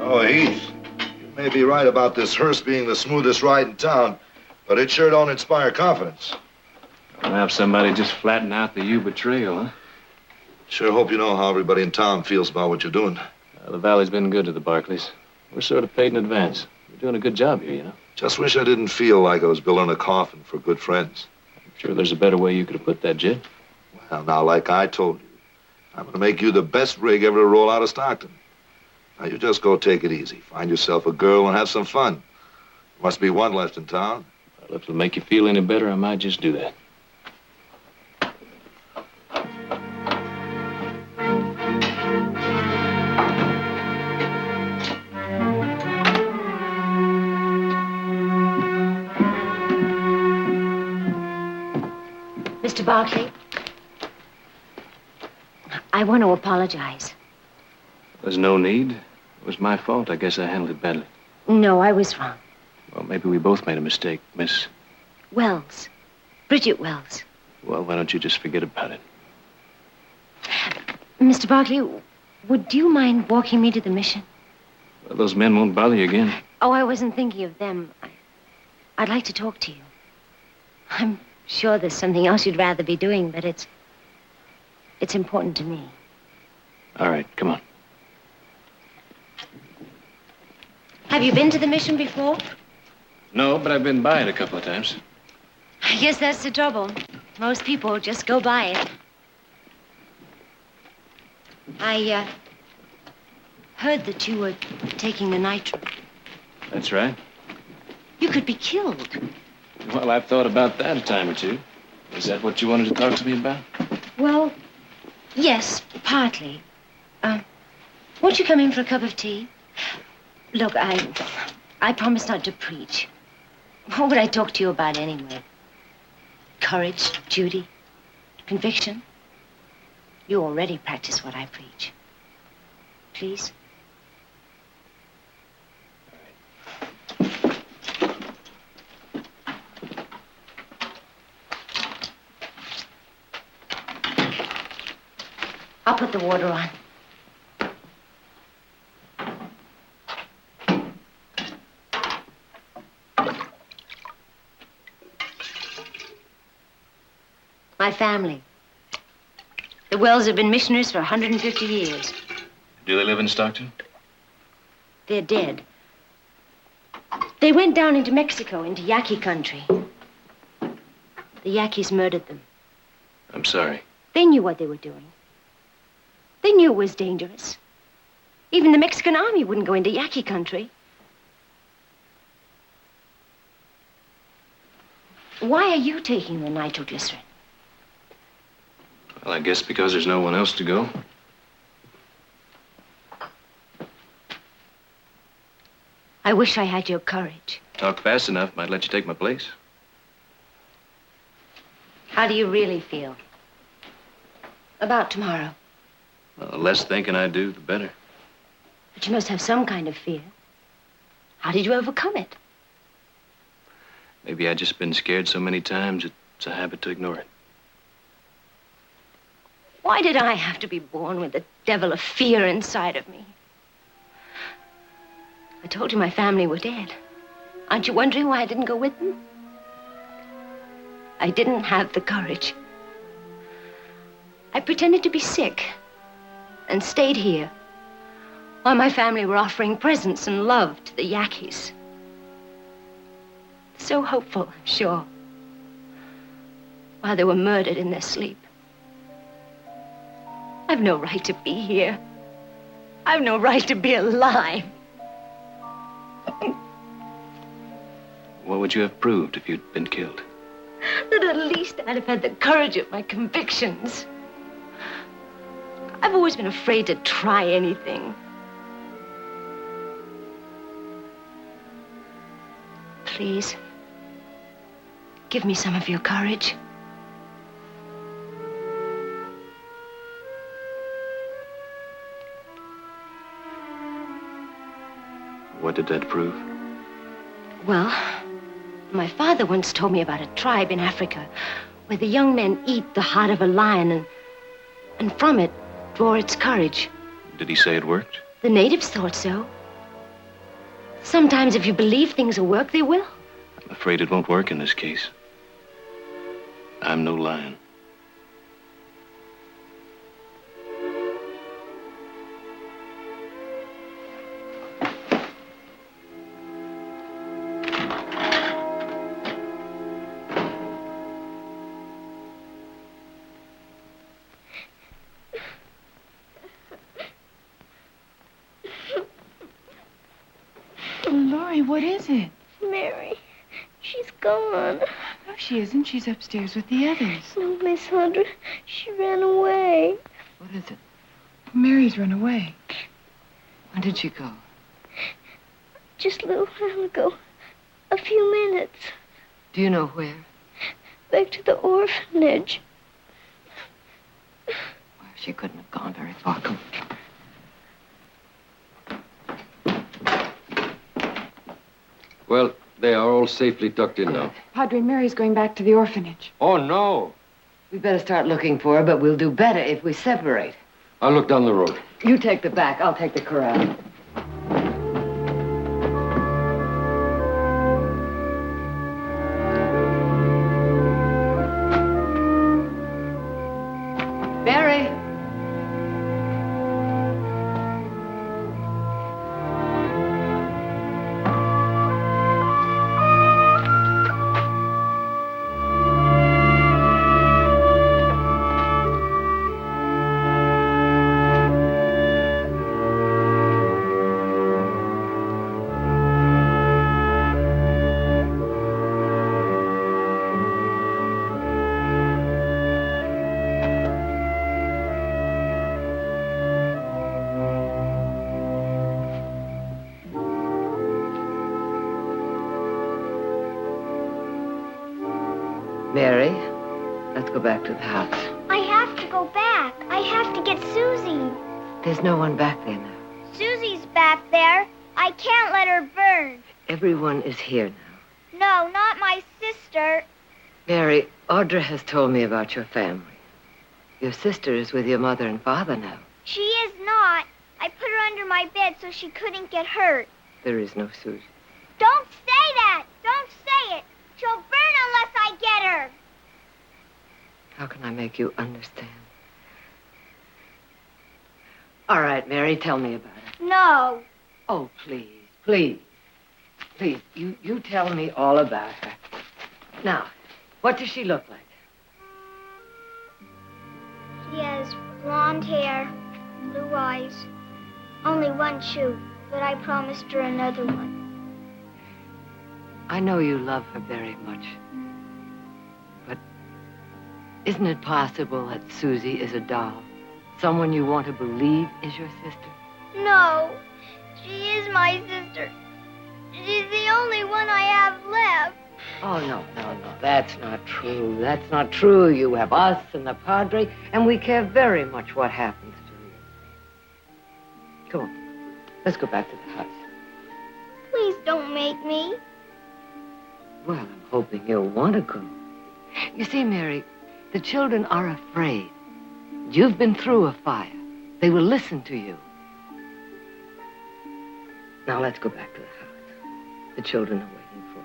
Oh, Heath, you may be right about this hearse being the smoothest ride in town, but it sure don't inspire confidence. I'll have somebody just flatten out the Yuba Trail, huh? Sure hope you know how everybody in town feels about what you're doing. The Valley's been good to the Barclays. We're sort of paid in advance. We're doing a good job here, you know. Just wish I didn't feel like I was building a coffin for good friends. I'm sure there's a better way you could have put that, Jed. Well, now, like I told you, I'm going to make you the best rig ever to roll out of Stockton. Now, you just go take it easy. Find yourself a girl and have some fun. Must be one left in town. Well, if it'll make you feel any better, I might just do that. Mr. Barclay, I want to apologize. There's no need. It was my fault. I guess I handled it badly. No, I was wrong. Well, maybe we both made a mistake, Miss... Wells. Bridget Wells. Well, why don't you just forget about it? Mr. Barclay, would you mind walking me to the mission? Well, those men won't bother you again. Oh, I wasn't thinking of them. I'd like to talk to you. I'm sure there's something else you'd rather be doing, but it's important to me. All right, come on. Have you been to the mission before? No, but I've been by it a couple of times. I guess that's the trouble. Most people just go by it. I heard that you were taking the nitro. That's right. You could be killed. Well, I've thought about that a time or two. Is that what you wanted to talk to me about? Well, yes, partly. Won't you come in for a cup of tea? Look, I promised not to preach. What would I talk to you about anyway? Courage, duty, conviction? You already practice what I preach. Please? I'll put the water on. My family. The Wells have been missionaries for 150 years. Do they live in Stockton? They're dead. They went down into Mexico, into Yaqui country. The Yaquis murdered them. I'm sorry. They knew what they were doing. They knew it was dangerous. Even the Mexican army wouldn't go into Yaqui country. Why are you taking the nitroglycerin? Well, I guess because there's no one else to go. I wish I had your courage. Talk fast enough, might let you take my place. How do you really feel about tomorrow? Well, the less thinking I do, the better. But you must have some kind of fear. How did you overcome it? Maybe I've just been scared so many times, it's a habit to ignore it. Why did I have to be born with the devil of fear inside of me? I told you my family were dead. Aren't you wondering why I didn't go with them? I didn't have the courage. I pretended to be sick and stayed here while my family were offering presents and love to the Yaquis. So hopeful, I'm sure, while they were murdered in their sleep. I've no right to be here. I've no right to be alive. What would you have proved if you'd been killed? That at least I'd have had the courage of my convictions. I've always been afraid to try anything. Please, Give me some of your courage. What did that prove? Well, my father once told me about a tribe in Africa where the young men eat the heart of a lion and from it draw its courage. Did he say it worked? The natives thought so. Sometimes if you believe things will work, they will. I'm afraid it won't work in this case. I'm no lion. Laurie, what is it? Mary. She's gone. No, she isn't. She's upstairs with the others. No, Miss Hunter. She ran away. What is it? Mary's run away. When did she go? Just a little while ago. A few minutes. Do you know where? Back to the orphanage. Well, she couldn't have gone very far. Come on. Well, they are all safely tucked in now. Padre, Mary's going back to the orphanage. Oh, no. We better start looking for her, but we'll do better if we separate. I'll look down the road. You take the back, I'll take the corral. Mary! Mary, let's go back to the house. I have to go back. I have to get Susie. There's no one back there now. Susie's back there. I can't let her burn. Everyone is here now. No, not my sister. Mary, Audra has told me about your family. Your sister is with your mother and father now. She is not. I put her under my bed so she couldn't get hurt. There is no Susie. Don't say that. Don't say it. She'll burn unless I get her. How can I make you understand? All right, Mary, tell me about it. No. Oh, please, please. Please, you tell me all about her. Now, what does she look like? She has blonde hair, blue eyes, only one shoe, but I promised her another one. I know you love her very much. But isn't it possible that Susie is a doll? Someone you want to believe is your sister? No, she is my sister. She's the only one I have left. Oh, no. That's not true. That's not true. You have us and the Padre, and we care very much what happens to you. Come on. Let's go back to the house. Please don't make me. Well, I'm hoping you'll want to go. You see, Mary, the children are afraid. You've been through a fire. They will listen to you. Now, let's go back to the house. The children are waiting for you.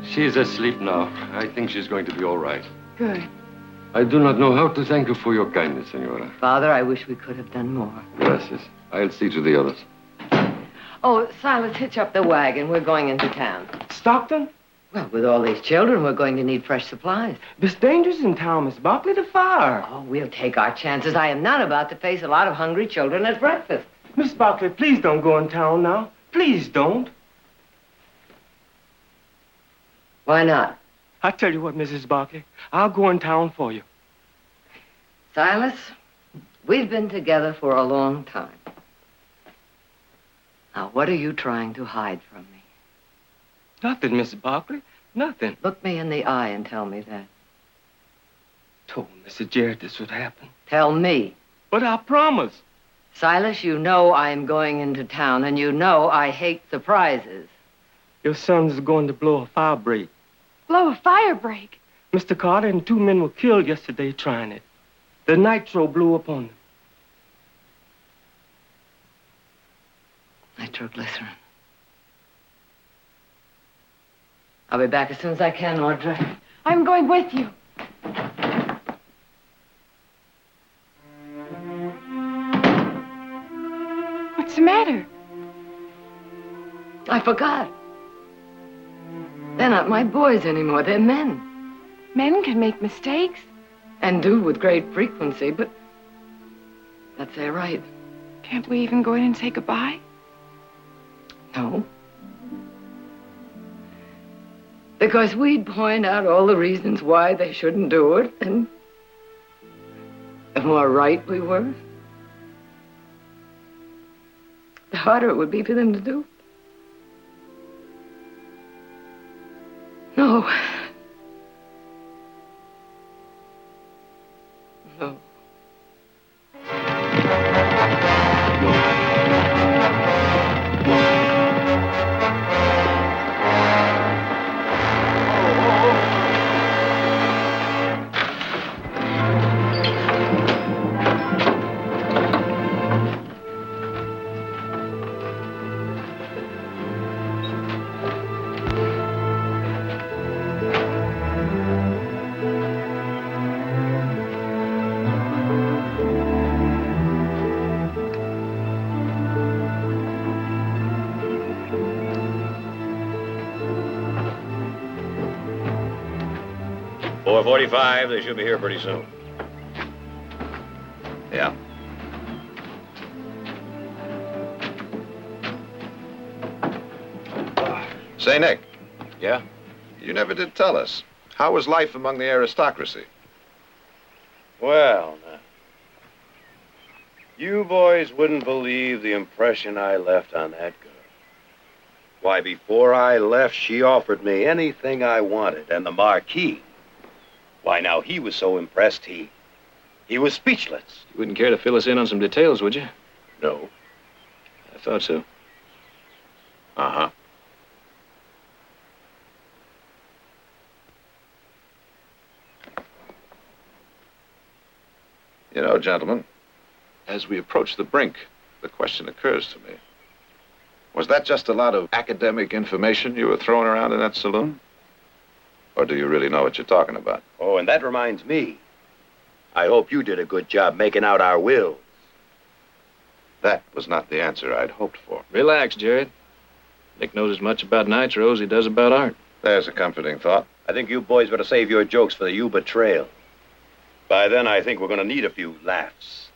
She's asleep now. I think she's going to be all right. Good. I do not know how to thank you for your kindness, Senora. Father, I wish we could have done more. Gracias. I'll see to the others. Oh, Silas, hitch up the wagon. We're going into town. Stockton? Well, with all these children, we're going to need fresh supplies. There's dangers in town, Miss Buckley. The fire. Oh, we'll take our chances. I am not about to face a lot of hungry children at breakfast. Miss Buckley, please don't go in town now. Please don't. Why not? I tell you what, Mrs. Barkley, I'll go in town for you. Silas, we've been together for a long time. Now, what are you trying to hide from me? Nothing, Mrs. Barkley. Nothing. Look me in the eye and tell me that. Told Mr. Jarrett this would happen. Tell me. But I promise. Silas, you know I'm going into town, and you know I hate surprises. Your sons are going to blow a fire break. Blow a fire break. Mr. Carter and 2 men were killed yesterday trying it. The nitro blew up on them. Nitroglycerin. I'll be back as soon as I can, Audrey. I'm going with you. What's the matter? I forgot. They're not my boys anymore. They're men. Men can make mistakes. And do with great frequency, but that's their right. Can't we even go in and say goodbye? No. Because we'd point out all the reasons why they shouldn't do it, and the more right we were, the harder it would be for them to do. No. No. .45, they should be here pretty soon. Yeah. Say, Nick. Yeah? You never did tell us. How was life among the aristocracy? Well, now. You boys wouldn't believe the impression I left on that girl. Why, before I left, she offered me anything I wanted, and the Marquis. Why, now, he was so impressed, he was speechless. You wouldn't care to fill us in on some details, would you? No. I thought so. Uh-huh. You know, gentlemen, as we approach the brink, the question occurs to me. Was that just a lot of academic information you were throwing around in that saloon? Or do you really know what you're talking about? Oh, and that reminds me. I hope you did a good job making out our wills. That was not the answer I'd hoped for. Relax, Jared. Nick knows as much about nitro as he does about art. There's a comforting thought. I think you boys better save your jokes for the Yuba Trail. By then, I think we're going to need a few laughs.